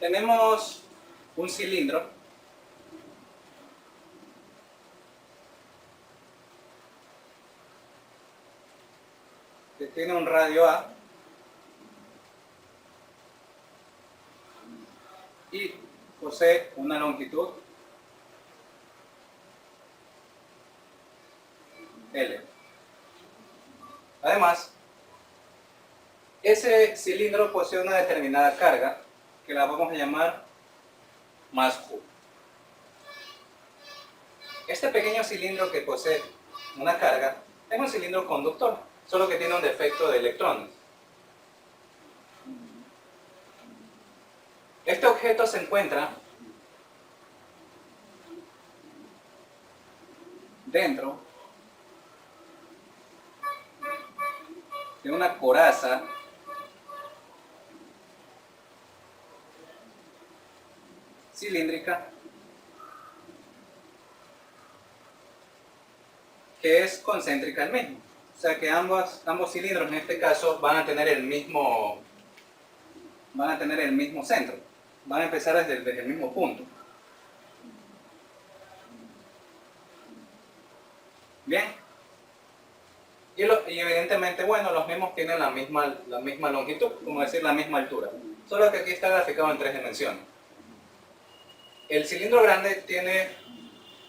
tenemos un cilindro que tiene un radio A y posee una longitud L. Además, ese cilindro posee una determinada carga que la vamos a llamar más Q. Este pequeño cilindro que posee una carga es un cilindro conductor, solo que tiene un defecto de electrones. Este objeto se encuentra dentro de una coraza cilíndrica que es concéntrica al mismo. O sea que ambos cilindros en este caso van a tener el mismo centro. Van a empezar desde el mismo punto. Bien. Y evidentemente, bueno, los mismos tienen la misma longitud, como decir, la misma altura. Solo que aquí está graficado en 3 dimensiones. El cilindro grande tiene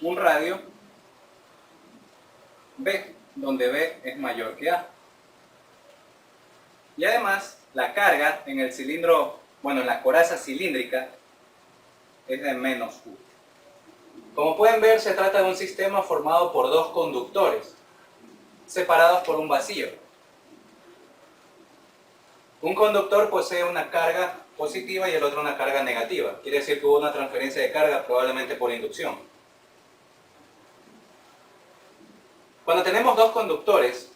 un radio B, donde B es mayor que A. Y además, la carga en el cilindro, bueno, en la coraza cilíndrica, es de menos U. Como pueden ver, se trata de un sistema formado por dos conductores, separados por un vacío. Un conductor posee una carga positiva y el otro una carga negativa. Quiere decir que hubo una transferencia de carga, probablemente por inducción. Cuando tenemos dos conductores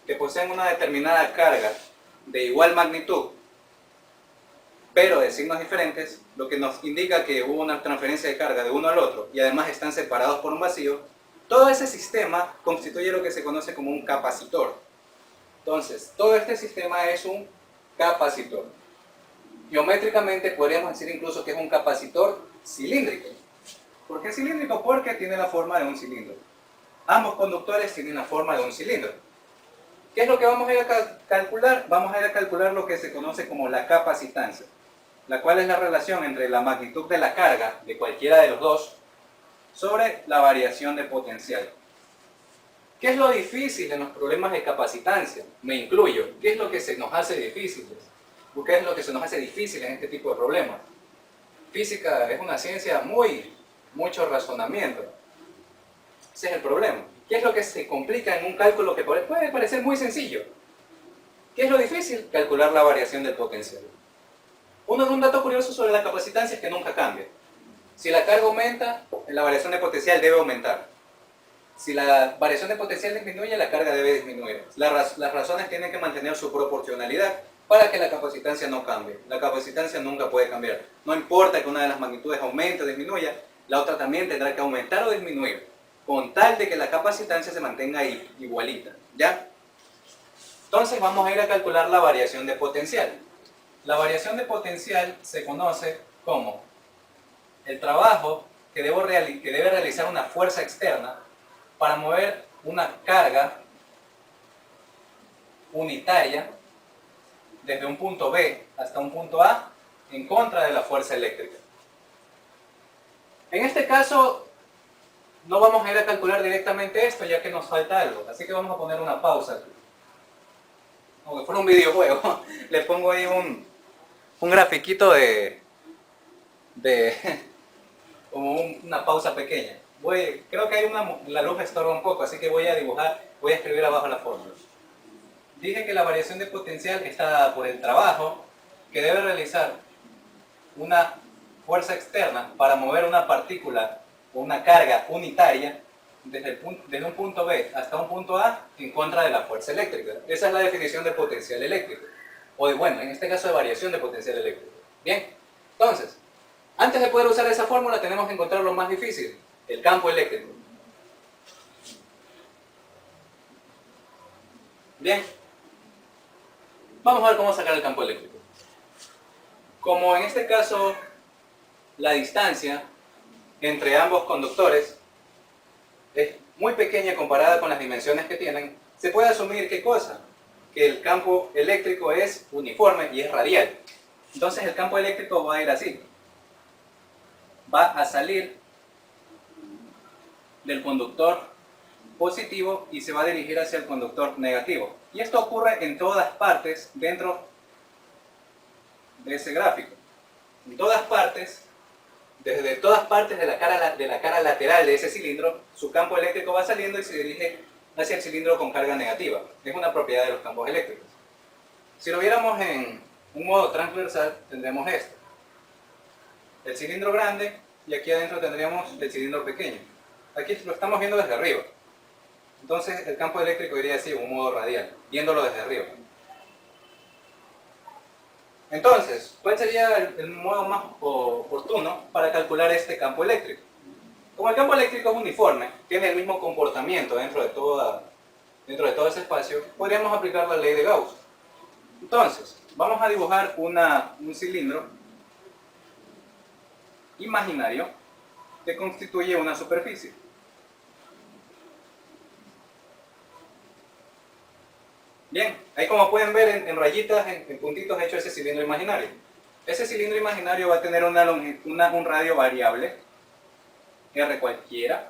que poseen una determinada carga de igual magnitud, pero de signos diferentes, lo que nos indica que hubo una transferencia de carga de uno al otro y además están separados por un vacío, todo ese sistema constituye lo que se conoce como un capacitor. Entonces, todo este sistema es un capacitor. Geométricamente podríamos decir incluso que es un capacitor cilíndrico. ¿Por qué cilíndrico? Porque tiene la forma de un cilindro. Ambos conductores tienen la forma de un cilindro. ¿Qué es lo que vamos a ir a calcular? Vamos a ir a calcular lo que se conoce como la capacitancia, la cual es la relación entre la magnitud de la carga de cualquiera de los dos sobre la variación de potencial. ¿Qué es lo difícil en los problemas de capacitancia? Me incluyo. ¿Qué es lo que se nos hace difíciles? ¿Qué es lo que se nos hace difícil en este tipo de problemas? Física es una ciencia mucho razonamiento. Ese es el problema. ¿Qué es lo que se complica en un cálculo que puede parecer muy sencillo? ¿Qué es lo difícil? Calcular la variación del potencial. Un dato curioso sobre la capacitancia es que nunca cambia. Si la carga aumenta, la variación de potencial debe aumentar. Si la variación de potencial disminuye, la carga debe disminuir. Las razones tienen que mantener su proporcionalidad para que la capacitancia no cambie. La capacitancia nunca puede cambiar. No importa que una de las magnitudes aumente o disminuya, la otra también tendrá que aumentar o disminuir, con tal de que la capacitancia se mantenga igualita, ¿ya? Entonces vamos a ir a calcular la variación de potencial. La variación de potencial se conoce como el trabajo que debe realizar una fuerza externa para mover una carga unitaria desde un punto B hasta un punto A en contra de la fuerza eléctrica. En este caso, no vamos a ir a calcular directamente esto ya que nos falta algo, así que vamos a poner una pausa aquí. Como que fuera un videojuego, le pongo ahí un grafiquito como una pausa pequeña. Creo que la luz estorba un poco, así que voy a escribir abajo la fórmula. Dije que la variación de potencial está dada por el trabajo que debe realizar una fuerza externa para mover una partícula o una carga unitaria desde un punto B hasta un punto A en contra de la fuerza eléctrica. Esa es la definición de potencial eléctrico. Bueno, en este caso de variación de potencial eléctrico. Bien, entonces, antes de poder usar esa fórmula tenemos que encontrar lo más difícil, el campo eléctrico. Bien, vamos a ver cómo sacar el campo eléctrico. Como en este caso la distancia entre ambos conductores es muy pequeña comparada con las dimensiones que tienen, se puede asumir ¿qué cosa? Que el campo eléctrico es uniforme y es radial. Entonces el campo eléctrico va a ir así. Va a salir del conductor positivo y se va a dirigir hacia el conductor negativo. Y esto ocurre en todas partes dentro de ese gráfico. En todas partes, desde todas partes de la cara lateral de ese cilindro, su campo eléctrico va saliendo y se dirige hacia el cilindro con carga negativa. Es una propiedad de los campos eléctricos. Si lo viéramos en un modo transversal, tendremos esto. El cilindro grande y aquí adentro tendríamos el cilindro pequeño. Aquí lo estamos viendo desde arriba. Entonces el campo eléctrico iría así, en un modo radial, viéndolo desde arriba. Entonces, ¿cuál sería el modo más oportuno para calcular este campo eléctrico? Como el campo eléctrico es uniforme, tiene el mismo comportamiento dentro de todo ese espacio, podríamos aplicar la ley de Gauss. Entonces, vamos a dibujar un cilindro imaginario que constituye una superficie. Bien, ahí como pueden ver en rayitas, en puntitos hecho ese cilindro imaginario. Ese cilindro imaginario va a tener un radio variable, R cualquiera,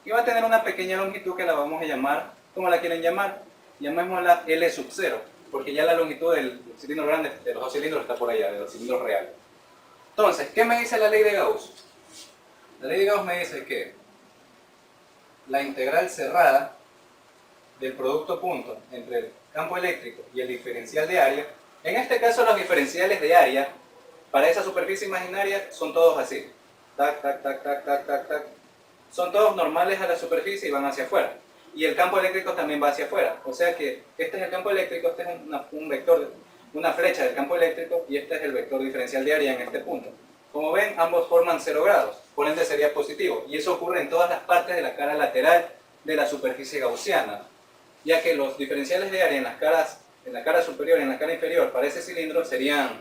y va a tener una pequeña longitud que la vamos a llamar, como la quieren llamar, llamémosla L sub 0, porque ya la longitud del cilindro grande, de los dos cilindros, está por allá, de los cilindros reales. Entonces, ¿qué me dice la ley de Gauss? La ley de Gauss me dice que la integral cerrada del producto punto entre el campo eléctrico y el diferencial de área, en este caso los diferenciales de área para esa superficie imaginaria son todos así, tac, tac, tac, tac, tac, tac, tac, son todos normales a la superficie y van hacia afuera, y el campo eléctrico también va hacia afuera, o sea que este es el campo eléctrico, este es un vector, una flecha del campo eléctrico, y este es el vector diferencial de área en este punto. Como ven, ambos forman 0 grados, por ende sería positivo, y eso ocurre en todas las partes de la cara lateral de la superficie gaussiana, ya que los diferenciales de área en la cara superior y en la cara inferior para ese cilindro serían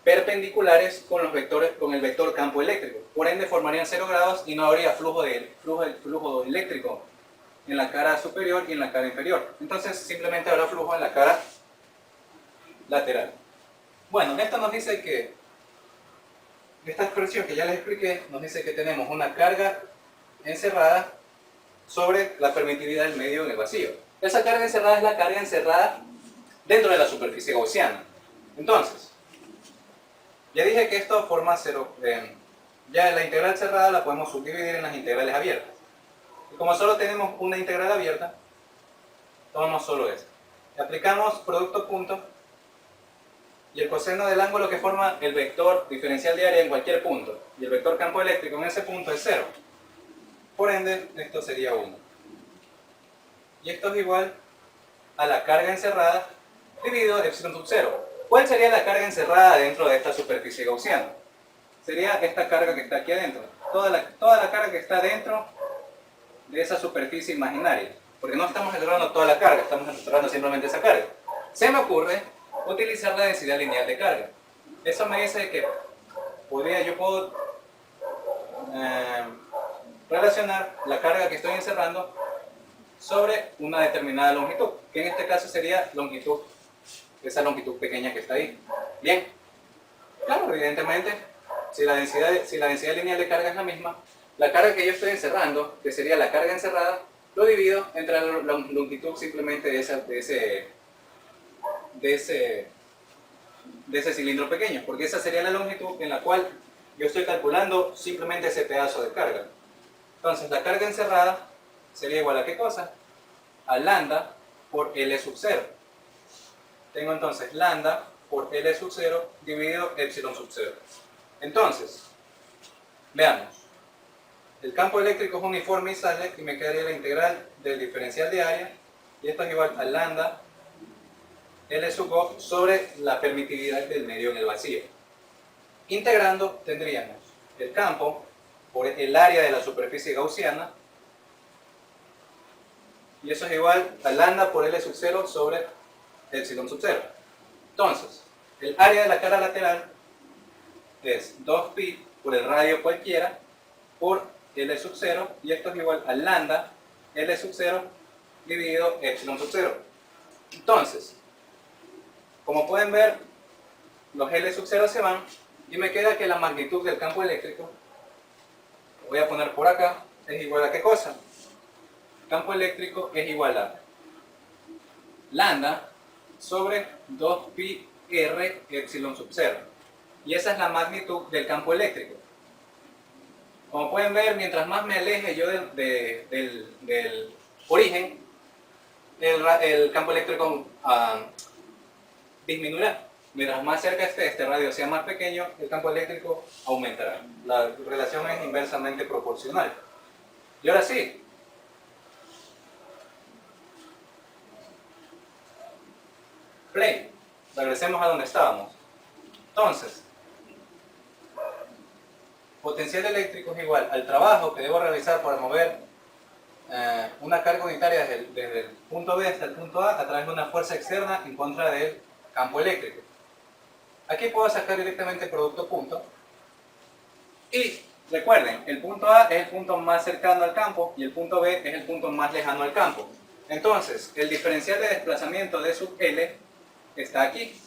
perpendiculares con el vector campo eléctrico. Por ende formarían 0 grados y no habría flujo eléctrico en la cara superior y en la cara inferior. Entonces simplemente habrá flujo en la cara lateral. Bueno, en esto nos dice que esta expresión que ya les expliqué nos dice que tenemos una carga encerrada sobre la permitividad del medio en el vacío. Esa carga encerrada es la carga encerrada dentro de la superficie gaussiana. Entonces, ya dije que esto forma 0. Ya la integral cerrada la podemos subdividir en las integrales abiertas. Y como solo tenemos una integral abierta, tomamos solo esta. Aplicamos producto punto y el coseno del ángulo que forma el vector diferencial de área en cualquier punto y el vector campo eléctrico en ese punto es 0. Por ende, esto sería 1. Y esto es igual a la carga encerrada dividido epsilon sub 0. ¿Cuál sería la carga encerrada dentro de esta superficie gaussiana? Sería esta carga que está aquí adentro. Toda la carga que está dentro de esa superficie imaginaria. Porque no estamos encerrando toda la carga, estamos encerrando simplemente esa carga. Se me ocurre utilizar la densidad lineal de carga. Eso me dice que yo puedo relacionar la carga que estoy encerrando sobre una determinada longitud, que en este caso sería esa longitud pequeña que está ahí. Bien, claro, evidentemente, si la densidad lineal de carga es la misma, la carga que yo estoy encerrando, que sería la carga encerrada, lo divido entre la longitud simplemente de ese cilindro pequeño, porque esa sería la longitud en la cual yo estoy calculando simplemente ese pedazo de carga. Entonces la carga encerrada sería igual a ¿qué cosa? A lambda por L sub 0. Tengo entonces lambda por L sub 0 dividido epsilon sub 0. Entonces, veamos. El campo eléctrico es uniforme y sale y me quedaría la integral del diferencial de área y esto es igual a lambda L sub 2 sobre la permitividad del medio en el vacío. Integrando tendríamos el campo por el área de la superficie gaussiana y eso es igual a lambda por L sub 0 sobre epsilon sub 0. Entonces, el área de la cara lateral es 2pi por el radio cualquiera por L sub 0, y esto es igual a lambda L sub 0 dividido epsilon sub 0. Entonces, como pueden ver, los L sub 0 se van y me queda que la magnitud del campo eléctrico, lo voy a poner por acá, es igual a ¿qué cosa? El campo eléctrico es igual a lambda sobre 2pi r epsilon sub 0. Y esa es la magnitud del campo eléctrico. Como pueden ver, mientras más me aleje yo del origen, el campo eléctrico disminuirá. Mientras más cerca esté este radio sea más pequeño, el campo eléctrico aumentará. La relación es inversamente proporcional. Y ahora sí, play. Regresemos a donde estábamos. Entonces, potencial eléctrico es igual al trabajo que debo realizar para mover una carga unitaria desde el punto B hasta el punto A través de una fuerza externa en contra del campo eléctrico. Aquí puedo sacar directamente el producto punto. Y recuerden, el punto A es el punto más cercano al campo y el punto B es el punto más lejano al campo. Entonces, el diferencial de desplazamiento de sub L está aquí.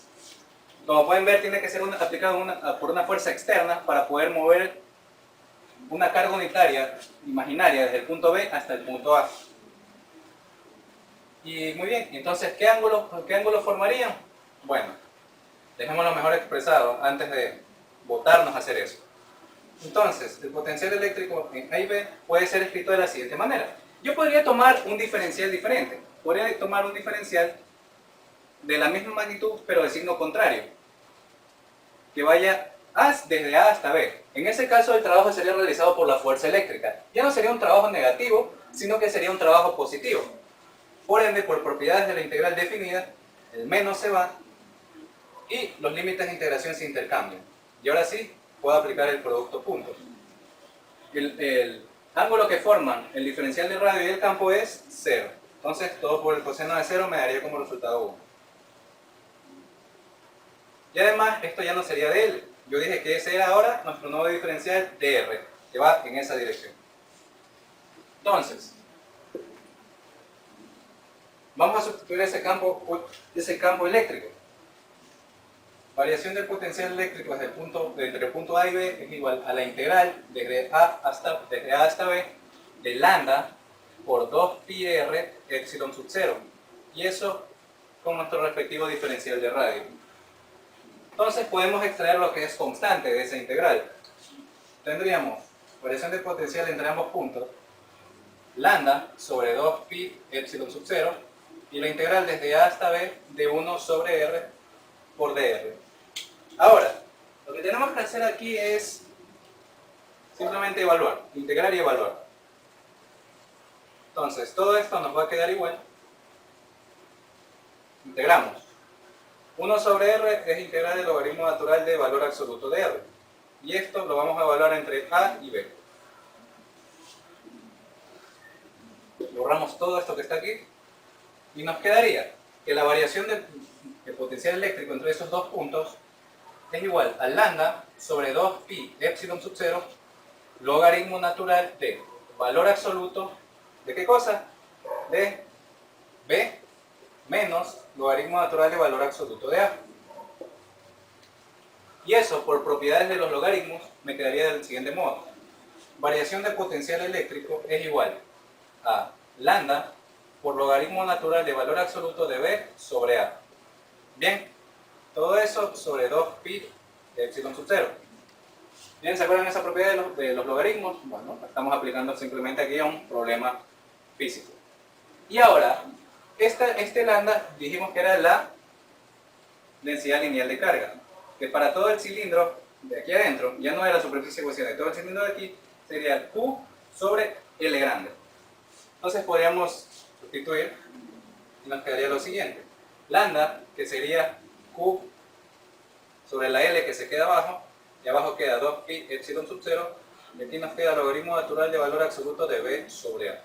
Como pueden ver, tiene que ser aplicado por una fuerza externa para poder mover una carga unitaria imaginaria desde el punto B hasta el punto A. Y muy bien, entonces, ¿qué ángulos formarían? Bueno, dejémoslo mejor expresado antes de botarnos a hacer eso. Entonces, el potencial eléctrico en A y B puede ser escrito de la siguiente manera. Yo podría tomar un diferencial diferente. Podría tomar un diferencial de la misma magnitud, pero de signo contrario, que vaya desde A hasta B. En ese caso, el trabajo sería realizado por la fuerza eléctrica. Ya no sería un trabajo negativo, sino que sería un trabajo positivo. Por ende, por propiedades de la integral definida, el menos se va y los límites de integración se intercambian. Y ahora sí, puedo aplicar el producto punto. El ángulo que forman el diferencial de radio y el campo es 0. Entonces, todo por el coseno de 0 me daría como resultado 1. Y además, esto ya no sería de L. Yo dije que ese era ahora nuestro nuevo diferencial dr, que va en esa dirección. Entonces, vamos a sustituir ese campo eléctrico. Variación del potencial eléctrico entre el punto A y B es igual a la integral desde A hasta B de lambda por 2pi r epsilon sub 0. Y eso con nuestro respectivo diferencial de radio. Entonces podemos extraer lo que es constante de esa integral. Tendríamos variación de potencial entre ambos puntos, lambda sobre 2pi epsilon sub 0, y la integral desde A hasta B de 1 sobre r por dr. Ahora, lo que tenemos que hacer aquí es simplemente evaluar, integrar y evaluar. Entonces, todo esto nos va a quedar igual. Integramos. 1 sobre r es integral del logaritmo natural de valor absoluto de r. Y esto lo vamos a evaluar entre A y B. Borramos todo esto que está aquí. Y nos quedaría que la variación del potencial eléctrico entre esos dos puntos es igual a lambda sobre 2pi epsilon sub 0 logaritmo natural de valor absoluto ¿de qué cosa? De B menos logaritmo natural de valor absoluto de A. Y eso, por propiedades de los logaritmos, me quedaría del siguiente modo. Variación de potencial eléctrico es igual a lambda por logaritmo natural de valor absoluto de B sobre A. Bien, todo eso sobre 2pi de epsilon sub 0. Bien, ¿se acuerdan de esa propiedad de los logaritmos? Bueno, la estamos aplicando simplemente aquí a un problema físico. Y ahora, este lambda dijimos que era la densidad lineal de carga, que para todo el cilindro de aquí adentro, ya no es la superficie gaussiana de todo el cilindro de aquí, sería Q sobre L grande. Entonces podríamos sustituir y nos quedaría lo siguiente. Lambda, que sería Q sobre la L que se queda abajo, y abajo queda 2pi epsilon sub 0, y aquí nos queda el logaritmo natural de valor absoluto de B sobre A.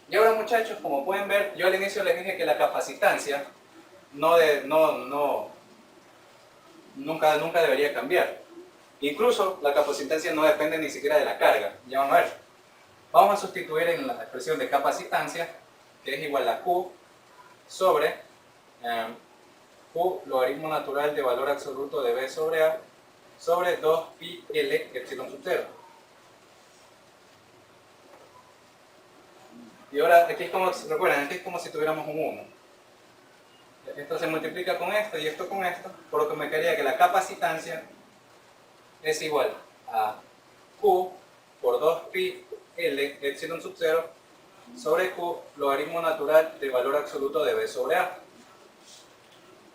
Y ahora, muchachos, como pueden ver, yo al inicio les dije que la capacitancia nunca debería cambiar. Incluso la capacitancia no depende ni siquiera de la carga. Ya vamos a ver. Vamos a sustituir en la expresión de capacitancia, que es igual a Q sobre Q logaritmo natural de valor absoluto de B sobre A sobre 2 pi L epsilon sub 0. Y ahora aquí es como, recuerden, aquí es como si tuviéramos un 1. Esto se multiplica con esto y esto con esto, por lo que me quedaría que la capacitancia es igual a Q por 2 pi L epsilon sub 0 sobre Q logaritmo natural de valor absoluto de B sobre A.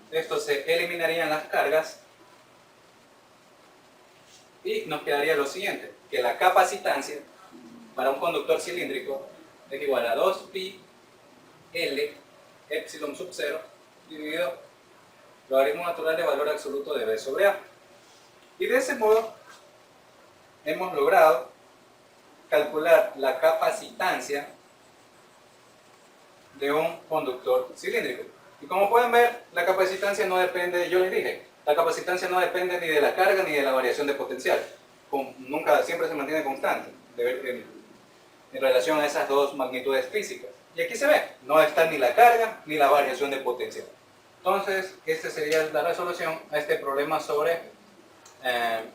Esto se eliminarían las cargas y nos quedaría lo siguiente, que la capacitancia para un conductor cilíndrico es igual a 2 pi L epsilon sub 0 dividido logaritmo natural de valor absoluto de B sobre A. Y de ese modo hemos logrado calcular la capacitancia de un conductor cilíndrico. Y como pueden ver, la capacitancia no depende, yo les dije, la capacitancia no depende ni de la carga ni de la variación de potencial. Nunca, siempre se mantiene constante en relación a esas dos magnitudes físicas. Y aquí se ve, no está ni la carga ni la variación de potencial. Entonces, esta sería la resolución a este problema sobre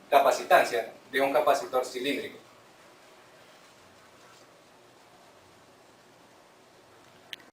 capacitancia de un capacitor cilíndrico.